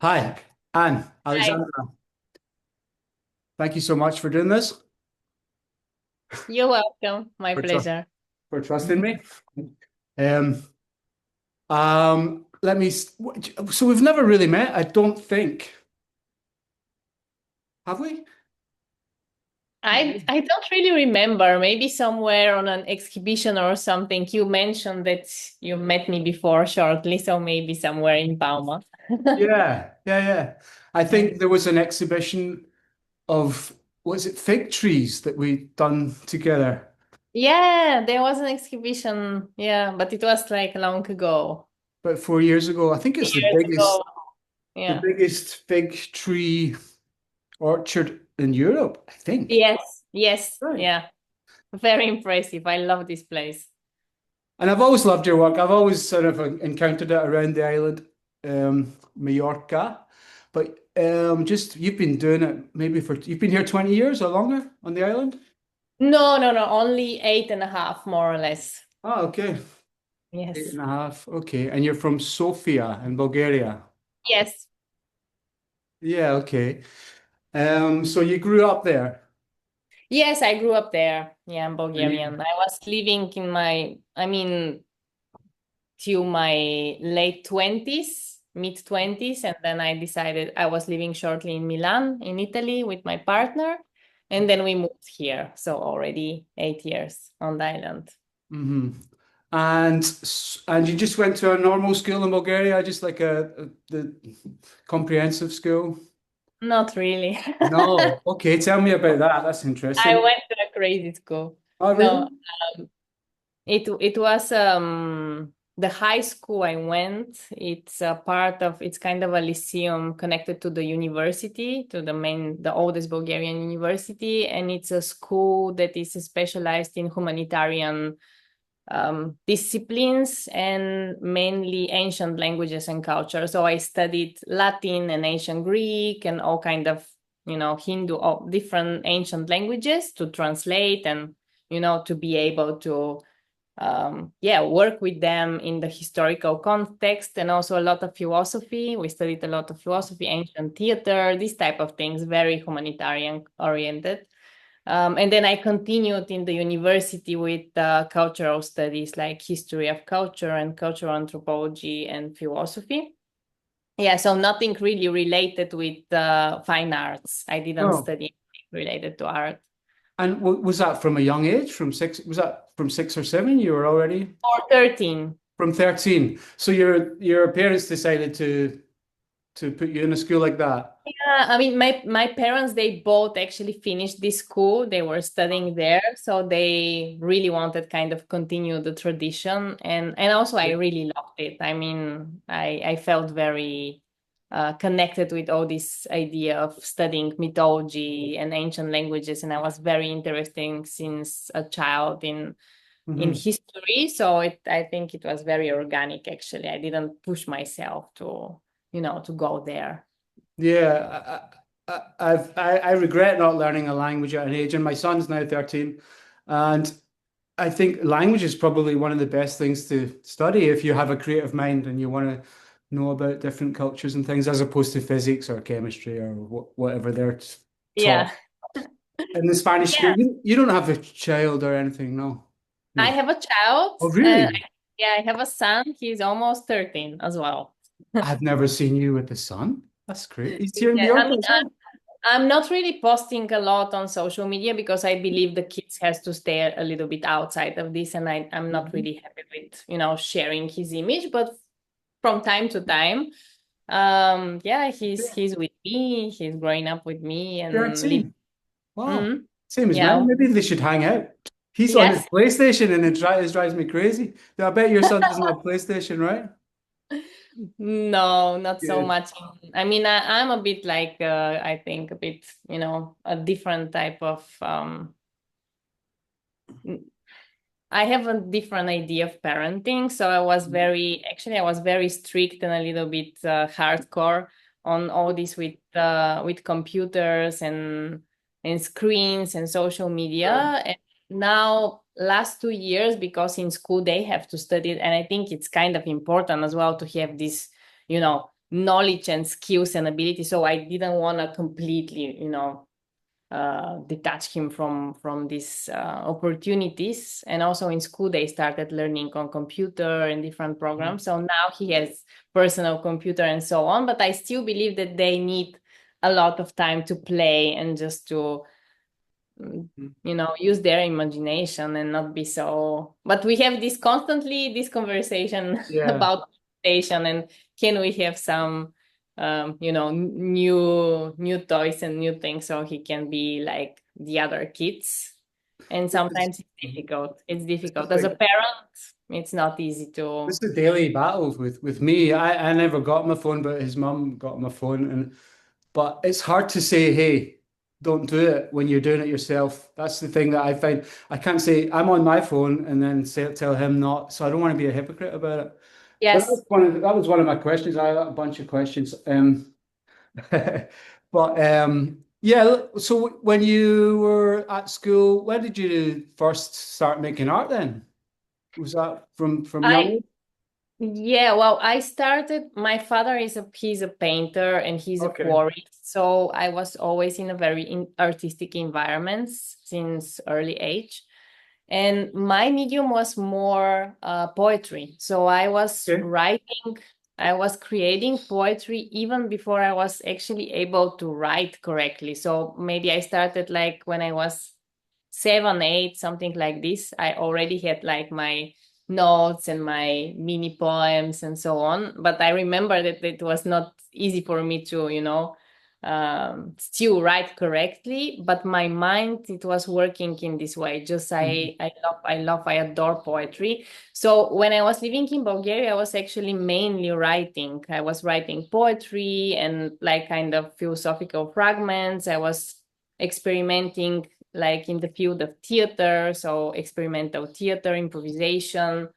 Hi, Anne, Hi, Alexandra. Thank you so much for doing this, you're welcome. My for trust pleasure. for trusting me. Um, so we've never really met, I don't think, have we? I don't really remember. Maybe somewhere on an exhibition or something. You mentioned that you met me before shortly, so maybe somewhere in Palma. Yeah. I Yeah. think there was an exhibition of, was it fig trees that we done together Yeah, there was an exhibition. Yeah, but it was like long ago. about 4 years ago. I think it's Years ago. the Yeah. biggest fig tree orchard in Europe, I think. Yes, yes, Right. yeah. Very impressive. I love this place. And I've always loved your work. I've always sort of encountered it around the island, Mallorca. But just you've been doing it maybe you've been here 20 years or longer on the island? No, no, no, only 8.5, more or less. Oh, okay. Eight Yes. and a half. Okay. And you're from Sofia in Bulgaria. Yes. Yeah, okay. So you grew up there. Yes, I grew up there. Yeah, I'm And you, Bulgarian. I was living in till my late 20s, mid 20s, and then I decided I was living shortly in Milan, in Italy, with my partner, and then we moved here. So already 8 years on the island. hmm and you just went to a normal school in Bulgaria, just like the comprehensive school? Not really. No. Okay, tell me about that. That's I interesting. went to a crazy school. Oh, No, really? it was the high school I went. It's a part of it's kind of a lyceum connected to the university, to the oldest Bulgarian university, and it's a school that is specialized in humanitarian disciplines and mainly ancient languages and culture. So I studied Latin and ancient Greek and all kind of Hindu, all different ancient languages to translate and to be able to work with them in the historical context and also a lot of philosophy. We studied a lot of philosophy, ancient theater, this type of things, very humanitarian oriented. And then I continued in the university with cultural studies like history of culture and cultural anthropology and philosophy. Yeah, so nothing really related with fine arts. I didn't Oh, study anything related to art. and was that from a young age? From six? Was that from 6 or 7? You were already Or 13. from 13. So your parents decided to put you in a school like that. Yeah, I mean, my parents, they both actually finished this school. They were studying there, so they really wanted kind of continue the tradition, and also I really loved it. I mean, I felt very connected with all this idea of studying mythology and ancient languages, and I was very interested since a child in hmm history. So I think it was very organic. Actually, I didn't push myself to go there. Yeah, I regret not learning a language at an age, and my son's now 13, and I think language is probably one of the best things to study if you have a creative mind and you want to know about different cultures and things, as opposed to physics or chemistry or whatever they're taught Yeah. in the Spanish school. Yeah, You don't have a child or anything, no? I No. have a child. Oh, really? Yeah, I have a son. He's almost 13 as well. I've never seen you with the son. That's great. He's here in Yeah, I Mallorca mean, as well. I'm not really posting a lot on social media because I believe the kids has to stay a little bit outside of this, and I'm not Mhm. really happy with, sharing his image. But from time to time, yeah, he's with me. He's growing up with me and live. 13. Wow. Mm, Same as yeah. mine. Maybe they should hang out. He's on his Yes. PlayStation and it drives me crazy. I bet your son doesn't have PlayStation, right? No, not so Good. much. I mean, I'm a bit like I think a bit, a different type of I have a different idea of parenting. So I was very strict and a little bit hardcore on all this with computers and screens and social media. Right. And now, last 2 years, because in school they have to study it, and I think it's kind of important as well to have this, knowledge and skills and ability. So I didn't want to completely, detach him from these opportunities. And also in school they started learning on computer and different programs, so now he has personal computer and so on, but I still believe that they need a lot of time to play and just to use their imagination and not be so. But we have this conversation Yeah. about station, and can we have some new toys and new things so he can be like the other kids. And sometimes it's This difficult is as a like parent. It's not easy this to. is a daily battle with me. I never got my phone, but his mum got my phone, and but it's hard to say, hey, don't do it when you're doing it yourself. That's the thing that I find. I can't say I'm on my phone and then tell him not. So I don't want to be a hypocrite about it. But Yes. that was one of my questions. I got a bunch of questions. But yeah. So when you were at school, when did you first start making art then? Was that from I young? Yeah, well, I started. My father he's a painter and he's a Okay. florist, so I was always in a very artistic environments since early age. And my medium was more poetry. So I was Okay. writing, I was creating poetry even before I was actually able to write correctly. So maybe I started like when I was 7, 8, something like this. I already had like my notes and my mini poems and so on. But I remember that it was not easy for me to, still write correctly. But my mind, it was working in this way. Just Mhm. I adore poetry. So when I was living in Bulgaria, I was actually mainly writing. I was writing poetry and like kind of philosophical fragments. I was experimenting like in the field of theater, so experimental theater, improvisation,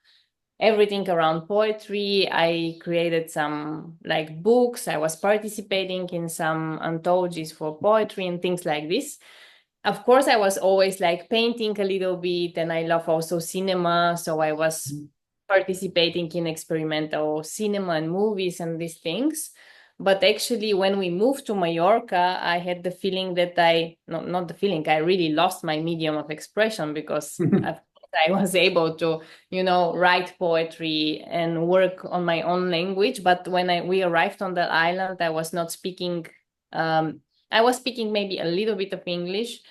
everything around poetry. I created some like books. I was participating in some anthologies for poetry and things like this. Of course, I was always like painting a little bit, and I love also cinema. So I was participating in experimental cinema and movies and these things. But actually, when we moved to Mallorca, I had the feeling that not the feeling, I really lost my medium of expression because I was able to, write poetry and work on my own language. But when we arrived on the island, I was not speaking, I was speaking maybe a little bit of English,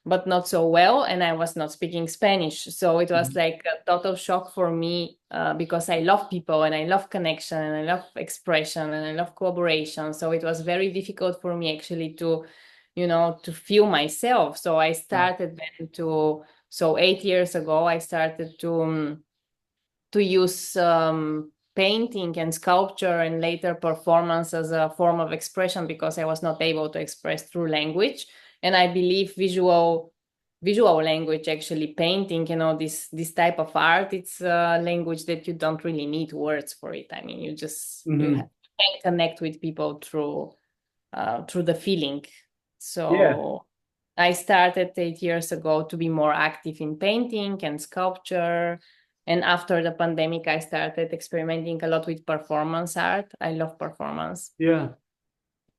but not so well, and I was not speaking Spanish. So it was like a total shock for me because I love people and I love connection and I love expression and I love collaboration. So it was very difficult for me actually to feel myself. So I started then so 8 years ago, I started to use painting and sculpture and later performance as a form of expression because I was not able to express through language. And I believe visual language, actually painting, this type of art, it's a language that you don't really need words for it. I mean, Mhm. can connect with people through the feeling. Yeah. So I started 8 years ago to be more active in painting and sculpture. And after the pandemic, I started experimenting a lot with performance art. I love performance. Yeah.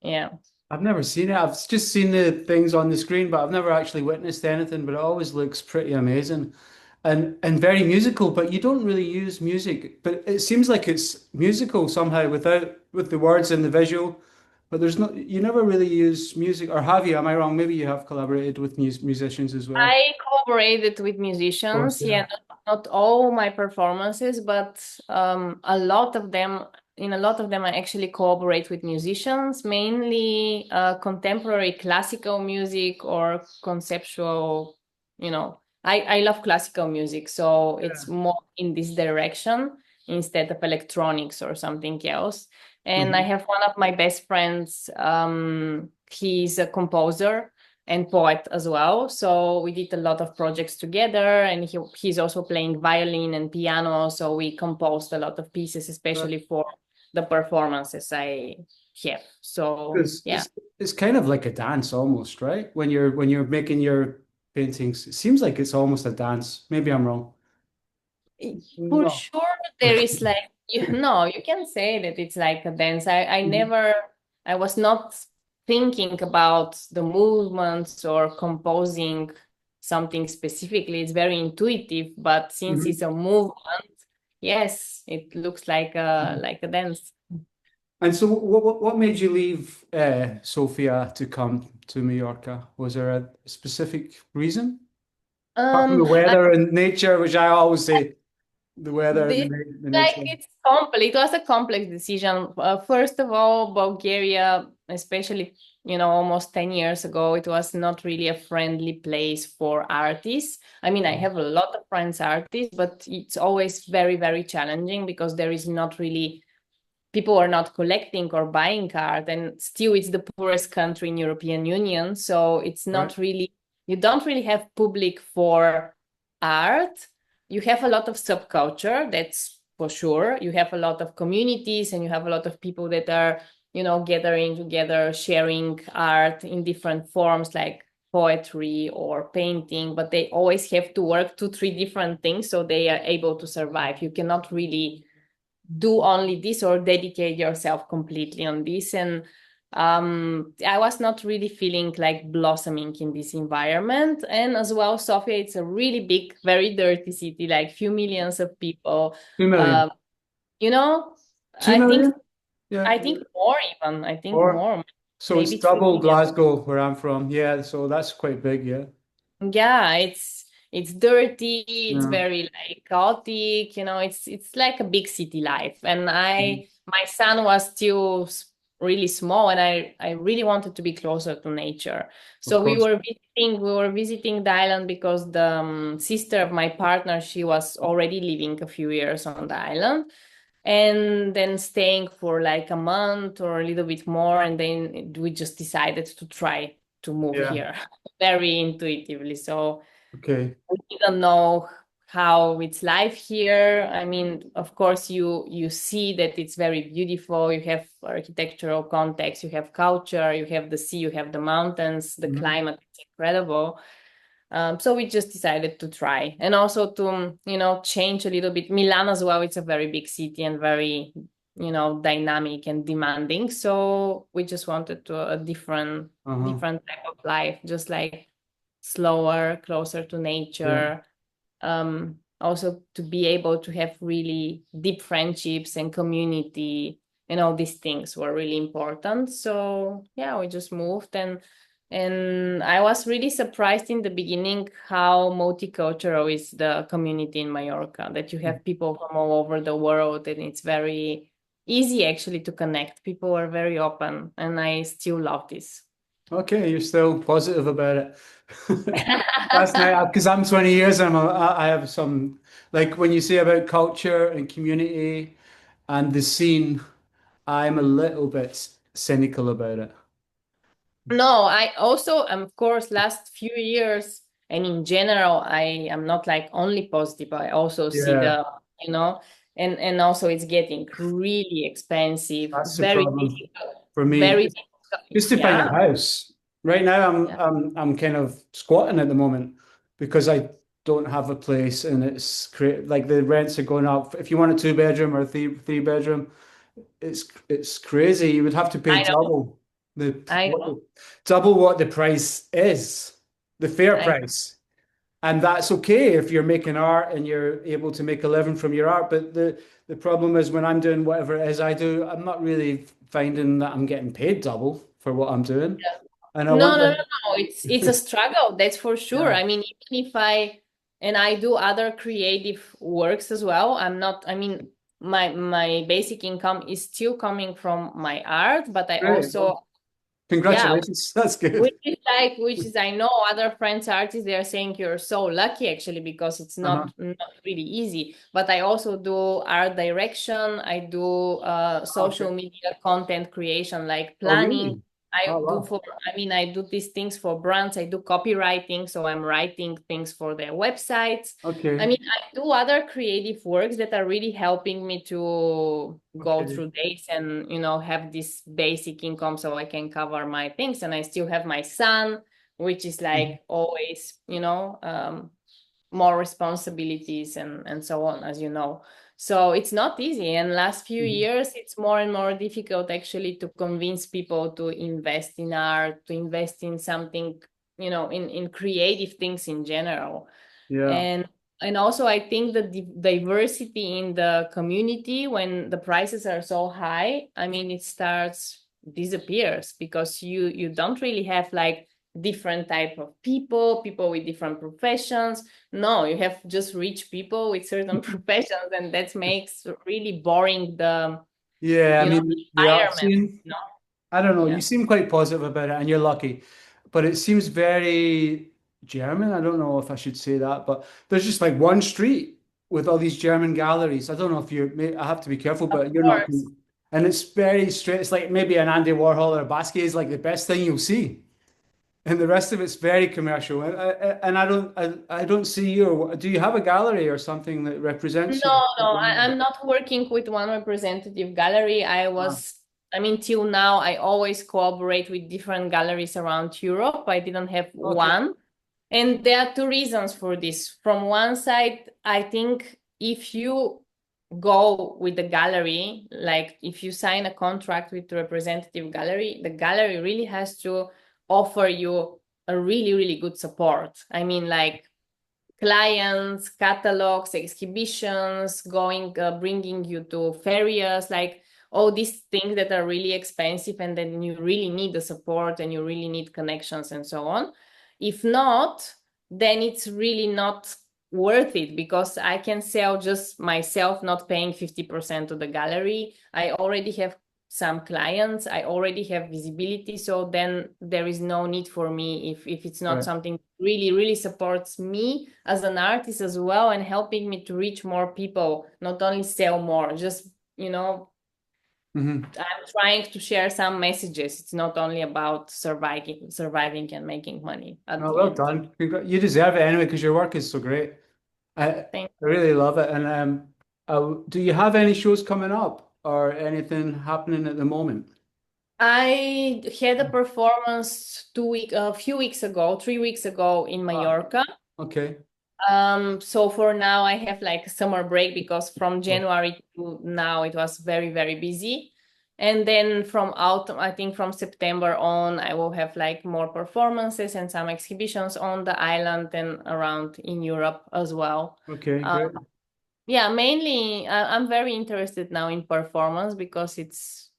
Yeah. I've never seen it. I've just seen the things on the screen, but I've never actually witnessed anything. But it always looks pretty amazing and very musical. But you don't really use music. But it seems like it's musical somehow with the words and the visual. But there's not you never really use music, or have you? Am I wrong? Maybe you have collaborated with musicians as well. I collaborated with Of course, musicians. yeah. Yeah, not all my performances, but a lot of them. In a lot of them, I actually cooperate with musicians, mainly contemporary classical music or conceptual. I love classical music, so it's Yeah. more in this direction instead of electronics or something else. And I Mhm. have one of my best friends. He's a composer and poet as well. So we did a lot of projects together, and he's also playing violin and piano. So we composed a lot of pieces, especially for the performances I have. So It's, yeah. it's it's kind of like a dance almost, right? When you're making your paintings, it seems like it's almost a dance. Maybe I'm wrong. For No. sure, there is like You can say that it's like a dance. I was not thinking about the movements or composing something specifically. It's very intuitive, but since it's Mhm. a movement, yes, it looks like a dance. And so, what made you leave Sofia to come to Mallorca? Was there a specific reason? Apart from the I weather and nature, which I always say, the weather and This the like nature. it's complex. It was a complex decision. First of all, Bulgaria, especially almost 10 years ago, it was not really a friendly place for artists. I mean, I have a lot of friends artists, but it's always very, very challenging because there is not really people are not collecting or buying art, and still it's the poorest country in European Union, so it's Right. not really you don't really have public for art. You have a lot of subculture, that's for sure. You have a lot of communities and you have a lot of people that are gathering together, sharing art in different forms like poetry or painting, but they always have to work two, three different things so they are able to survive. You cannot really do only this or dedicate yourself completely on this. And I was not really feeling like blossoming in this environment. And as well, Sofia, it's a really big, very dirty city, like few millions of people. 2 million. um, you know Two i think million? Yeah. i think more, even I think Or more, so it's maybe 3 double million. Glasgow where I'm from. Yeah, so that's quite big, yeah. Yeah, it's dirty, it's Yeah. very like chaotic, it's like a big city life. And Mhm. my son was still really small, and I really wanted to be closer to nature. Of So course. we were visiting the island because the sister of my partner, she was already living a few years on the island, and then staying for like a month or a little bit more, and then we just decided to try to move Yeah. here very intuitively. So Okay. we didn't know how it's life here. I mean, of course, you see that it's very beautiful. You have architectural context, you have culture, you have the sea, you have the mountains, the Mhm. climate is incredible. So we just decided to try, and also to change a little bit. Milan as well, it's a very big city and very dynamic and demanding. So we just wanted to a Uh-huh. different type of life, just like slower, closer to Yeah. nature. Also to be able to have really deep friendships and community, and all these things were really important. So yeah, we just moved, and I was really surprised in the beginning how multicultural is the community in Mallorca, that you have people from all over the world, and it's very easy actually to connect. People are very open, and I still love this. Okay, you're still positive about it. That's nice because I'm 20 years and I have some, like when you say about culture and community and the scene, I'm a little bit cynical about it. No, I also, of course, last few years, and in general, I am not like only positive. I also see Yeah, you know, and also it's getting really expensive, that's the very problem difficult, for me. very difficult. Just to find a Yeah, house. Right now, yeah, I'm kind of squatting at the moment because I don't have a place, and it's great. Like the rents are going up. If you want a two bedroom or a three bedroom, it's crazy. You would have to pay I know, double the I what know, the double what the price is, the fair I price. And that's okay if you're making art and you're able to make a living from your art. But the problem is when I'm doing whatever it is I do, I'm not really finding that I'm getting paid double for what I'm doing. And I No, no, no, wonder, no. It's a struggle, that's for sure. yeah, I mean, even if I do other creative works as well, I'm not, I mean, my basic income is still coming from my art, but I great. also, Well, yeah, congratulations. That's good. which is I know other French artists, they are saying you're so lucky actually because it's Uh-huh. not really easy. But I also do art direction, I do Okay. social media content creation, like Oh, planning. really? I Oh, do wow. for I mean I do these things for brands, I do copywriting, so I'm writing things for their websites. I Okay. mean, I do other creative works that are really helping me to go Okay. through days and, have this basic income so I can cover my things. And I still have my son, which is Mhm. like always, more responsibilities and so on, as you know. So it's not easy. And last few Mhm. years, it's more and more difficult actually to convince people to invest in art, to invest in something, in creative things in general. Yeah. And also I think the diversity in the community, when the prices are so high, I mean, it starts disappears, because you don't really have like different type of people with different professions. No, you have just rich people with certain professions, and that makes really boring the Yeah, I you know mean, the art environment. scene, you know I don't know, you yeah. seem quite positive about it and you're lucky, but it seems very German. I don't know if I should say that, but there's just like one street with all these German galleries. I don't know if I have to be careful, Of but you're not, course. and it's very straight. It's like maybe an Andy Warhol or a Basquiat is like the best thing you'll see. And the rest of it's very commercial. And I don't see you. Or do you have a gallery or something that represents you? No, I'm not working with one representative gallery. Ah, I mean, till now, I always cooperate with different galleries around Europe. I didn't have okay. one. And there are two reasons for this. From one side, I think if you go with the gallery, like if you sign a contract with the representative gallery, the gallery really has to offer you a really, really good support. I mean, like clients, catalogs, exhibitions, bringing you to fairs, like all these things that are really expensive, and then you really need the support and you really need connections and so on. If not, then it's really not worth it, because I can sell just myself, not paying 50% to the gallery. I already have some clients, I already have visibility, so then there is no need for me, if it's not Right. something really, really supports me as an artist as well, and helping me to reach more people, not only sell more, just Hmm. I'm trying to share some messages. It's not only about surviving and making money at Oh, the well end. done. You deserve it anyway because your work is so great. I Thank really love it. And do you have any shows coming up or anything happening at the moment? I had a performance a few weeks ago, 3 weeks ago in Ah, Mallorca. okay. So for now I have like a summer break, because from Yeah. January to now it was very, very busy. And then from autumn, I think from September on, I will have like more performances and some exhibitions on the island and around in Europe as well. Okay, Uh, great. yeah, mainly I'm very interested now in performance, because it's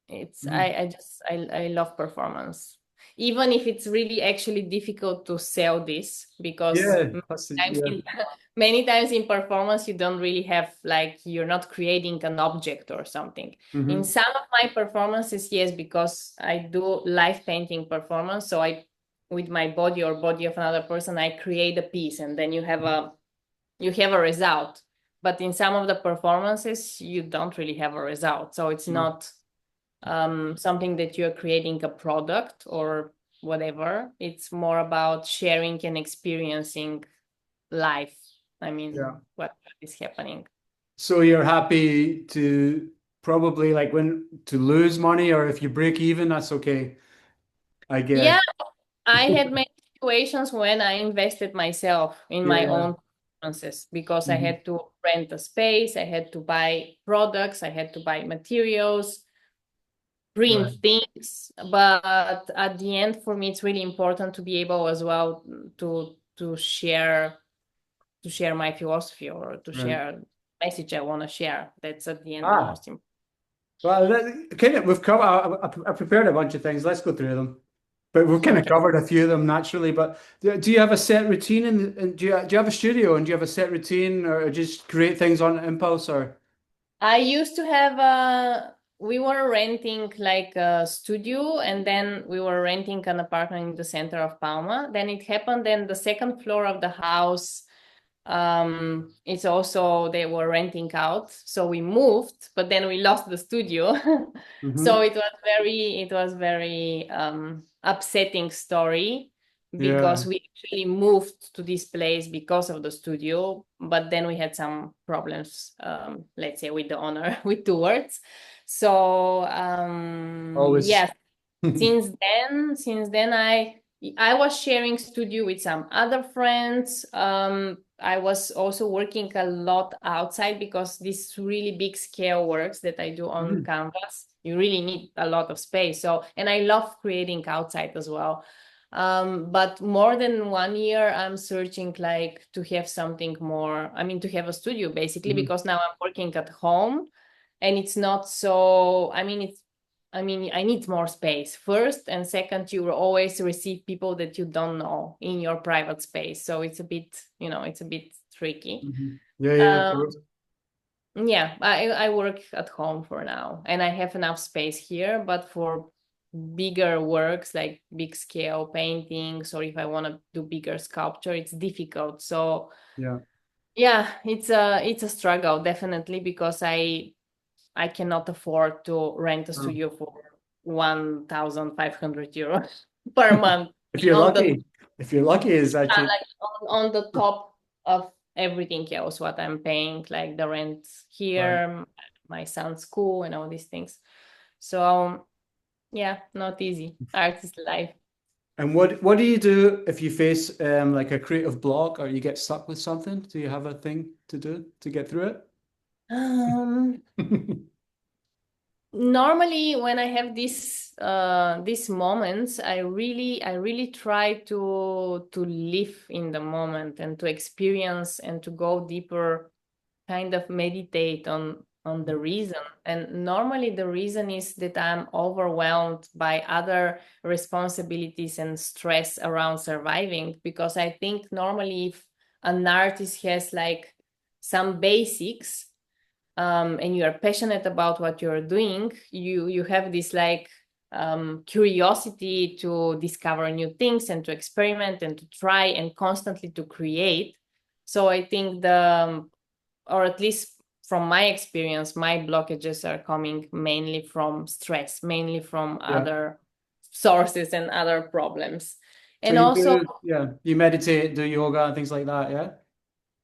Mhm. I love performance, even if it's really actually difficult to sell this, because Yeah, yeah. many times in performance you don't really have, like, you're not creating an object or something. In Hmm. some of my performances, yes, because I do live painting performance, so I, with my body or body of another person, I create a piece, and then you have a result. But in some of the performances you don't really have a result, so it's No. not something that you're creating a product or whatever. It's more about sharing and experiencing life. I mean, Yeah. what is happening. So you're happy to probably like when to lose money or if you break even, that's okay, I Yeah, guess. I had many situations when I invested myself in my Yeah. own performances, because I Hmm. had to rent a space, I had to buy products, I had to buy materials, Right. print things. But at the end, for me, it's really important to be able as well to share my philosophy, or to Right. share message I want to share. That's at the end the Ah, most important. well, kind of, we've covered, I prepared a bunch of things. Let's go through them. But we've kind of Okay. covered a few of them naturally. But do you have a set routine and do you have a studio and do you have a set routine or just create things on impulse or? I used to have we were renting like a studio, and then we were renting an apartment in the center of Palma. Then it happened, then the second floor of the house, it's also they were renting out, so we moved, but then we lost the studio. So Hmm. it was very upsetting story, Yeah. because we actually moved to this place because of the studio, but then we had some problems, let's say, with the owner, with two words. So Always. yes, since then I I was sharing studio with some other friends. I was also working a lot outside because this really big scale works that I do on Mhm. canvas, you really need a lot of space. So, and I love creating outside as well. But more than 1 year, I'm searching like to have something more, I mean, to have a studio basically, Mhm. because now I'm working at home and it's not so, I mean, I need more space first, and second, you will always receive people that you don't know in your private space. So it's a bit, it's a bit tricky. Mhm. Yeah, yeah, of Um, course. yeah, I work at home for now, and I have enough space here, but for bigger works like big scale paintings, or if I want to do bigger sculpture, it's difficult. So Yeah. yeah, it's a struggle definitely because I cannot afford to rent a Oh. studio for 1,500 euros per month If you're on the lucky, if you're lucky, is actually. like on the top of everything else what I'm paying, like the rent Right. here, my son's school, and all these things. So yeah, not easy. Artist life. And what do you do if you face like a creative block or you get stuck with something? Do you have a thing to do to get through Um, it? Normally when I have these moments, I really try to live in the moment and to experience and to go deeper, kind of meditate on the reason. And normally the reason is that I'm overwhelmed by other responsibilities and stress around surviving, because I think normally if an artist has like some basics, and you are passionate about what you're doing, you have this like curiosity to discover new things and to experiment and to try and constantly to create. So I think or at least from my experience, my blockages are coming mainly from stress, mainly from Yeah. other sources and other problems. So And you also, do, yeah, you meditate, do yoga and things like that, yeah?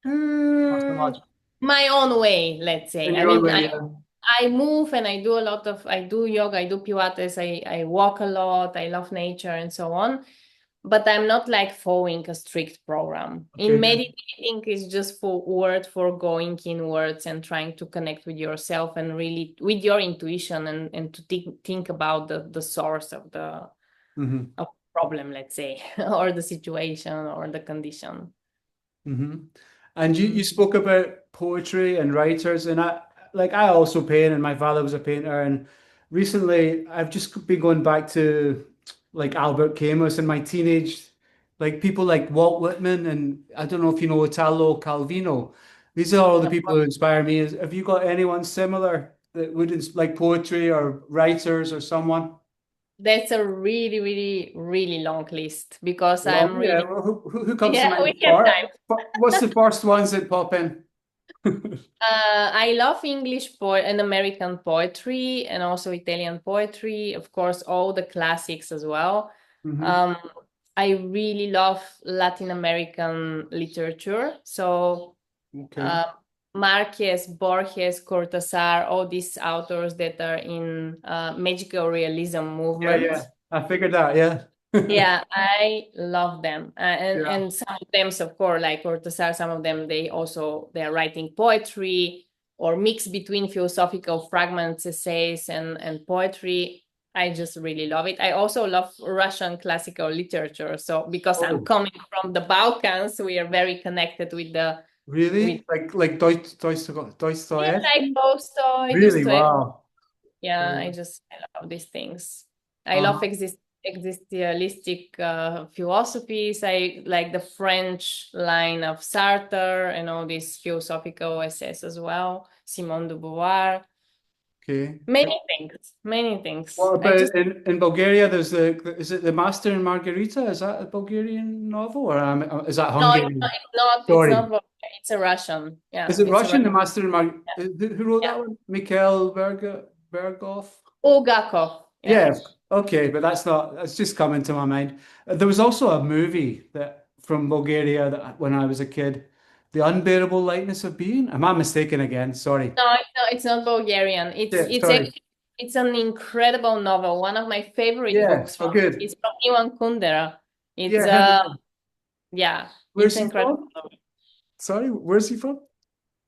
Not so much. mm, my own way, let's say. In I your own mean, way, I yeah. I move and I do yoga, I do Pilates, I walk a lot, I love nature and so on. But I'm not like following a strict program. Okay, In yeah. meditating is just for going inwards and trying to connect with yourself and really with your intuition, and to think about the source Hmm. of the problem, let's say, or the situation or the condition. Hmm. And you Mm. spoke about poetry and writers, and I also paint, and my father was a painter, and recently I've just been going back to like Albert Camus and my teenage, like people like Walt Whitman, and I don't know if you know Italo Calvino. These are all the people who inspire me. Have you got anyone similar that would like poetry or writers or someone? That's a really, really, really long list because I'm Long, yeah. really, Well, who comes to yeah, we mind? have time. What's the first ones that pop in? I love English and American poetry, and also Italian poetry, of course, all the classics as well. Hmm. Um, I really love Latin American literature. So, Okay. uh, Marquez, Borges, Cortázar, all these authors that are in magical realism Yeah, yeah. movement. I figured that, yeah. Yeah, I love them, and Yeah. and some of them, of course, like Cortázar, some of them they are writing poetry or mix between philosophical fragments, essays, and poetry. I just really love it. I also love Russian classical literature. So because I'm Oh, coming from the Balkans, we are very connected with the with really? Like yeah, like Dostoevsky? Tolstoy, Really? Dostoevsky. Wow. Yeah, Yeah. I love these things. I love Uh-huh. existentialistic philosophies. I like the French line of Sartre and all these philosophical essays as well. Simone de Beauvoir. Okay. Many things, many things. What I about just in Bulgaria? There's is it the Master and Margarita? Is that a Bulgarian novel or is that no, Hungarian? it's not Sorry. Bulgarian, it's a Russian. Yeah, Is it it's a Russian? Russian. The Master and Mar who wrote Yeah, that one? Mikhail Bergov? Bulgakov. Yeah. Yeah, okay, but that's just coming to my mind. There was also a movie that from Bulgaria that when I was a kid, The Unbearable Lightness of Being. Am I mistaken again? Sorry. No, it's not Bulgarian. Yeah, It's sorry. actually it's an incredible novel. One of my favorite Yeah, books oh from good. is from Ivan Kundera. It's Yeah, heard of him. yeah, it's Where's he incredible. from? Sorry, where's he from?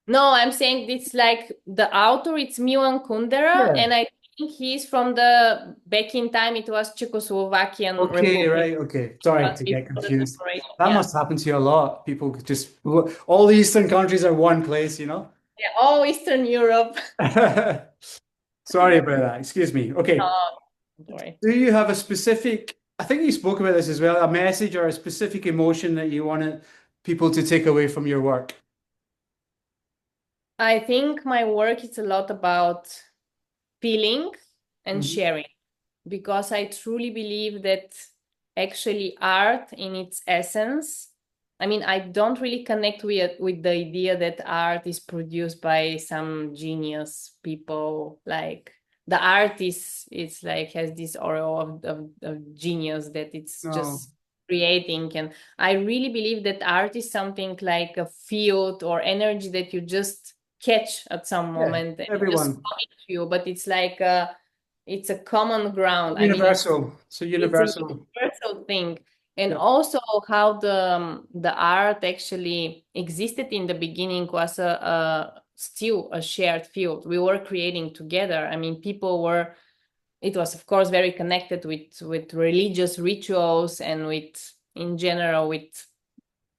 No, I'm saying it's like the author, it's Milan Kundera, Yeah. and I think he's from the back in time it was Czechoslovakian Okay, Republic. right. Okay. Sorry Was to get before the confused. separation. That Yeah. must happen to you a lot. People could just, all the Eastern countries are one place, you know? Yeah, all Eastern Europe. Sorry about that. Excuse me. Okay. Oh, don't worry. Do you have a specific, I think you spoke about this as well, a message or a specific emotion that you wanted people to take away from your work? I think my work is a lot about feeling and Mhm. sharing because I truly believe that actually art in its essence, I mean, I don't really connect with the idea that art is produced by some genius people. Like the artist is like has this aura of genius that it's No. just creating. And I really believe that art is something like a field or energy that you just catch at some Yeah. moment and it just Everyone. coming to you, but it's like it's a common ground. I mean, Universal. So it's a universal. universal thing. And Yeah. also how the art actually existed in the beginning was a still a shared field. We were creating together. I mean, people were, it was of course very connected with religious rituals and with in general with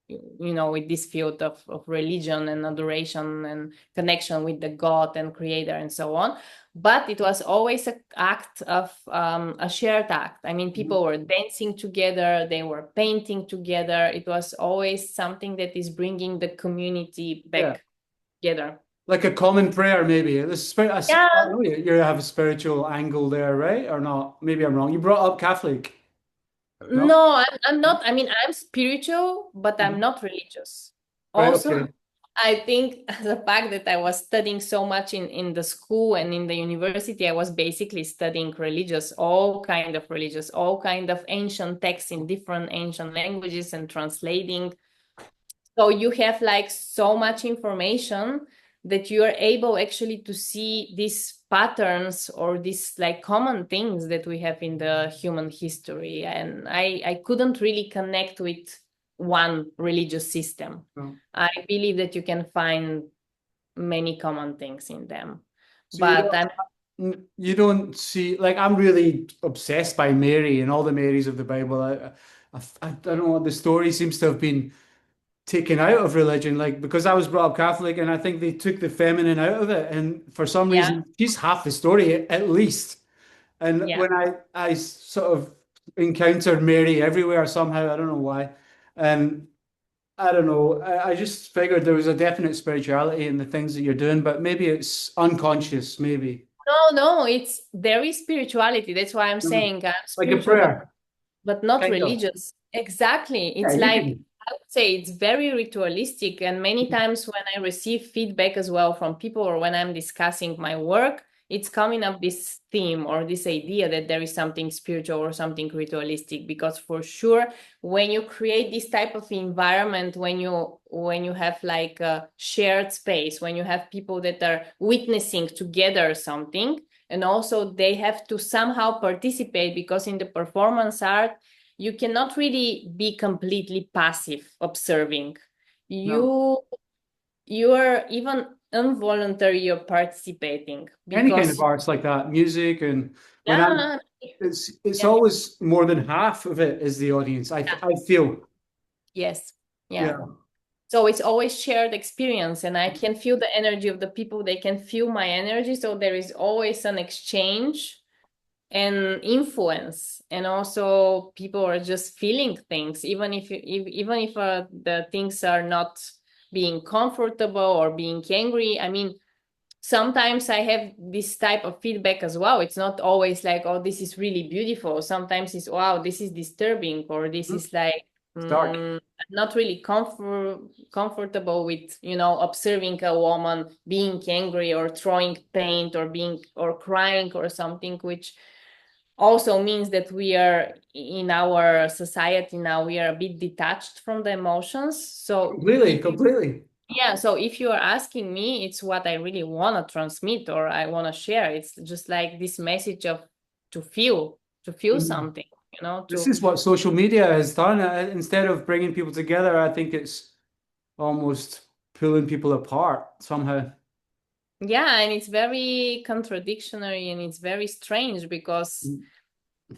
with this field of religion and adoration and connection with the god and creator and so on, but it was always an act of a shared act. I mean, Mhm. people were dancing together, they were painting together. It was always something that is bringing the community Yeah. back together. Like a common prayer, maybe. I Yeah. know you have a spiritual angle there, right? Or not? Maybe I'm wrong. You brought up Catholic, no? No, I'm not. I mean, I'm spiritual, but I'm Mhm. not religious. Right, Also, okay. I think the fact that I was studying so much in the school and in the university, I was basically studying religious, all kind of ancient texts in different ancient languages and translating. So you have like so much information that you are able actually to see these patterns or these like common things that we have in the human history. And I couldn't really connect with one religious system. No. I believe that you can find many common things in them. So But I'm you don't see, like, I'm really obsessed by Mary and all the Marys of the Bible. I don't know, the story seems to have been taken out of religion, like, because I was brought up Catholic and I think they took the feminine out of it. And for some yeah, reason, she's half the story at least. And yeah. when I sort of encountered Mary everywhere somehow, I don't know why. And I don't know. I just figured there was a definite spirituality in the things that you're doing, but maybe it's unconscious, maybe. No, it's there is spirituality. That's why I'm Mm. saying I'm Like a spiritual, prayer, but not kind of. religious. Exactly. Yeah, It's you like can. I would say it's very ritualistic. And many times when I receive feedback as well from people or when I'm discussing my work, it's coming up this theme or this idea that there is something spiritual or something ritualistic. Because for sure, when you create this type of environment, when you have like a shared space, when you have people that are witnessing together something, and also they have to somehow participate because in the performance art you cannot really be completely passive observing. No. You are even involuntary, you're participating Any kind of because arts like that, music, and when I'm, yeah, it's yeah, always more than half of it is the audience. yeah, I feel. yes, yeah. Yeah. So it's always shared experience and I can feel the energy of the people, they can feel my energy, so there is always an exchange and influence, and also people are just feeling things even if the things are not being comfortable or being angry. I mean, sometimes I have this type of feedback as well. It's not always like, oh, this is really beautiful. Sometimes it's, wow, this is disturbing, or this Mhm. is like It's dark. not really comfortable with observing a woman being angry or throwing paint or being or crying or something, which also means that we are in our society now, we are a bit detached from the emotions. So Completely, if you completely. yeah, so if you are asking me, it's what I really want to transmit or I want to share. It's just like this message of to feel Mhm. something. you know, This to is what social media has done. Instead of bringing people together, I think it's almost pulling people apart somehow. yeah, and it's very contradictory and it's very strange because Mm.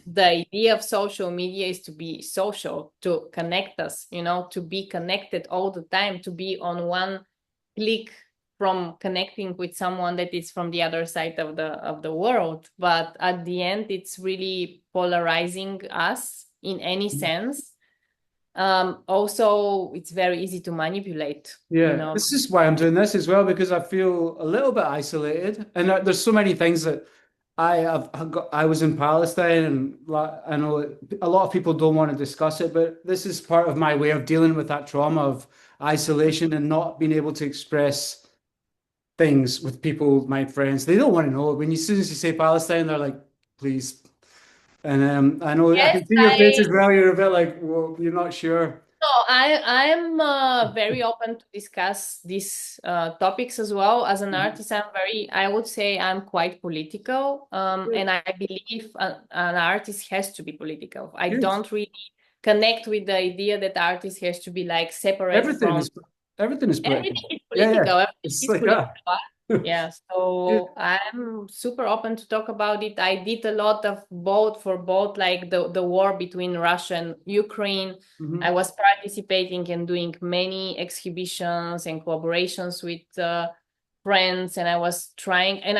the idea of social media is to be social, to connect us, you know, to be connected all the time, to be on one click from connecting with someone that is from the other side of the world. But at the end, it's really polarizing us in any sense. Also, it's very easy to manipulate, you Yeah, know. this is why I'm doing this as well because I feel a little bit isolated, and there's so many things that I've got. I was in Palestine, and I know a lot of people don't want to discuss it, but this is part of my way of dealing with that trauma of isolation and not being able to express things with people, my friends. They don't want to know. When you, as soon as you say Palestine, they're like, please. And I know I Yes, can see your face as well. You're a bit like, well, you're not sure. no, I'm very open to discuss these topics as well. As an Mhm. artist, I would say I'm quite political, and I believe an artist has to be political. I Good. don't really connect with the idea that artist has to be like separate Everything from is everything is political. everything is Yeah, yeah. political. Everything It's is like political. that. Yeah, Good. so I'm super open to talk about it. I did a lot of both like the war between Russia and Ukraine. I Hmm. was participating and doing many exhibitions and collaborations with friends, and I was trying, and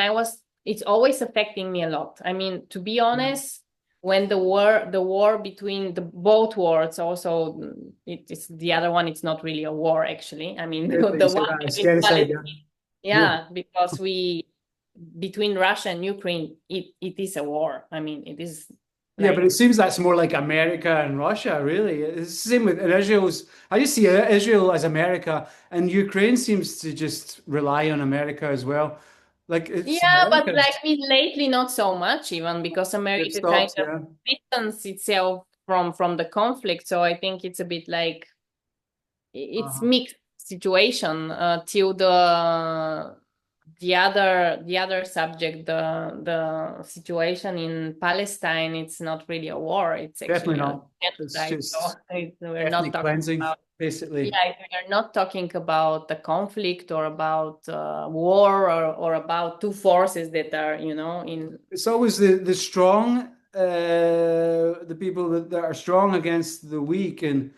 it's always affecting me a lot. I mean, to be honest, when the war between the both wars also, it's the other one, it's not really a war actually. I mean, Good that you the say one that. It's between genocide. Palestine, Yeah. Yeah. yeah, because we between Russia and Ukraine, it is a war. I mean, it is Yeah, but it like, seems that's more like America and Russia, really. It's the same with and Israel's. I just see Israel as America, and Ukraine seems to just rely on America as well. Like it's yeah, but like America's lately not so much even because it America kind stops. of Yeah. distance itself from the conflict. So I think it's a bit like it's Uh-huh. mixed situation till the other subject, the situation in Palestine. It's not really a war, it's Definitely actually a not. It's genocide. So just we're not ethnic talking cleansing, about, basically. yeah, we're not talking about the conflict or about war or about two forces that are, in. It's always the strong, the people that are strong against the weak, and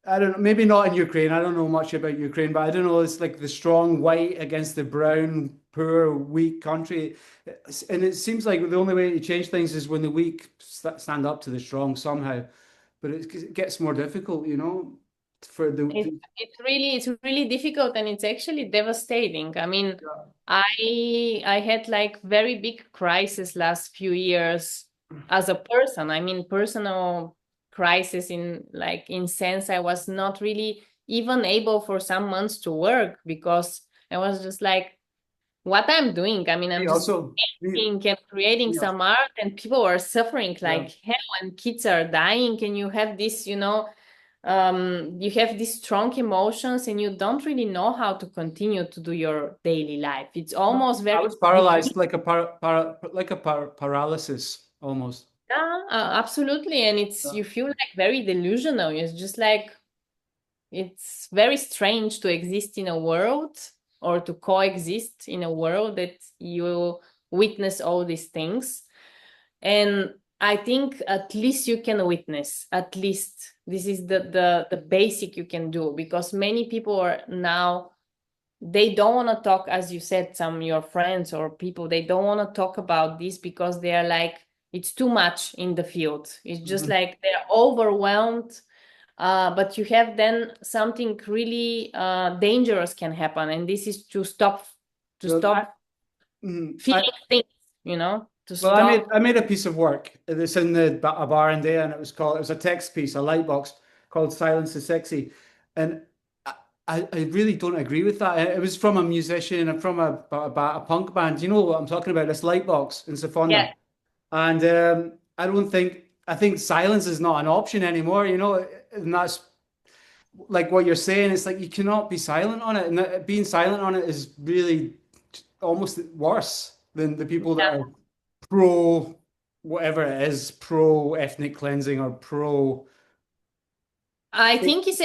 I don't know, maybe not in Ukraine. I don't know much about Ukraine, but I don't know. It's like the strong white against the brown, poor, weak country, and it seems like the only way to change things is when the weak stand up to the strong somehow. But it gets more difficult, for It's it's really difficult and it's actually devastating. I mean, I had like very big crisis last few years as a person. I mean, personal crisis in like in sense I was not really even able for some months to work because I was just like, what I'm doing. I mean, me I'm just also. painting and creating Me also. some art, and people are suffering Yeah. like hell, and kids are dying, and you have this, you have these strong emotions, and you don't really know how to continue to do your daily life. It's almost I very was paralyzed, like a paralysis almost. yeah, absolutely, and it's Yeah. you feel like very delusional. It's just like it's very strange to exist in a world or to coexist in a world that you witness all these things. And I think at least you can witness, at least this is the basic you can do, because many people are now, they don't want to talk, as you said, some your friends or people, they don't want to talk about this because they are like, it's too much in the field. It's just Mhm. like they're overwhelmed. But you have then something really dangerous can happen, and this is to Well, stop I feeling things, to well, I made stop. I made a piece of work. It's in a bar in there, and it was a text piece, a light box called "Silence is Sexy," and I really don't agree with that. It was from a musician and from a punk band. You know what I'm talking about? This light box in Yeah, Safonda, and I think silence is not an option anymore. And that's like what you're saying. It's like you cannot be silent on it, and being silent on it is really almost worse than the people that yeah. are pro. whatever it is, pro ethnic cleansing or pro. I think it's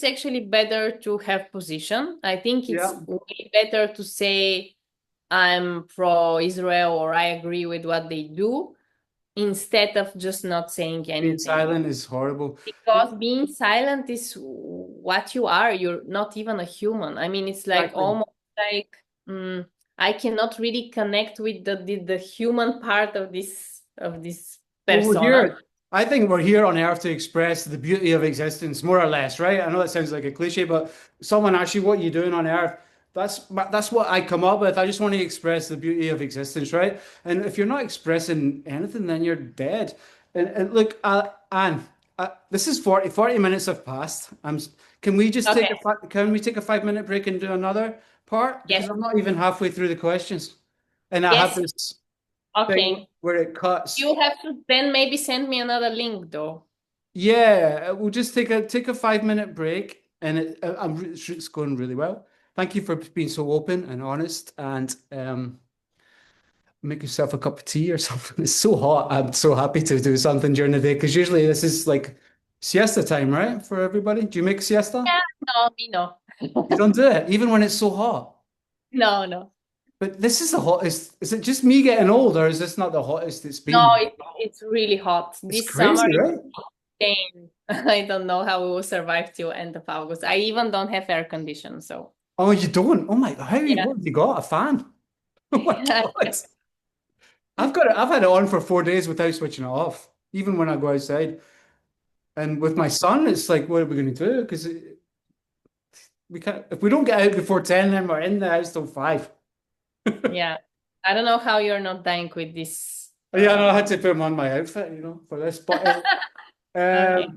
actually better to have position. I think it's Yeah, way better to say I'm pro Israel or I agree with what they do instead of just not saying being anything. silent is horrible. Because being silent is what you are. You're not even a human. I mean, it's like Exactly. almost like I cannot really connect with the human part of this Well, we're persona. here. I think we're here on Earth to express the beauty of existence, more or less, right? I know that sounds like a cliche, but someone asks you what you're doing on Earth. That's what I come up with. I just want to express the beauty of existence, right? And if you're not expressing anything, then you're dead. And look, Anne, this is 40 minutes have passed. Can we just Okay. can we take a 5 minute break and do another part? Because Yes. I'm not even halfway through the questions, and I have Yes. this thing Okay. where it cuts. You have to then maybe send me another link though. Yeah, we'll just take a 5 minute break, and sure it's going really well. Thank you for being so open and honest, and make yourself a cup of tea or something. It's so hot. I'm so happy to do something during the day because usually this is like siesta time, right? For everybody. Do you make siesta? Yeah, no, me no. You don't do it, even when it's so hot. No, no. But this is the hottest. Is it just me getting old, or is this not the hottest it's No, been? it's really hot. It's This summer crazy, is right? insane. I don't know how we will survive till end of August. I even don't have air condition, so Oh, you don't? Oh my, yeah. what have you got? A fan? Oh my God. I've had it on for 4 days without switching it off, even when I go outside. And with my son, it's like, what are we going to do? Because we can't, if we don't get out before 10, then we're in the house till 5. Yeah. I don't know how you're not dying with this. Yeah, no, I had to put him on my outfit, for this. But Okay.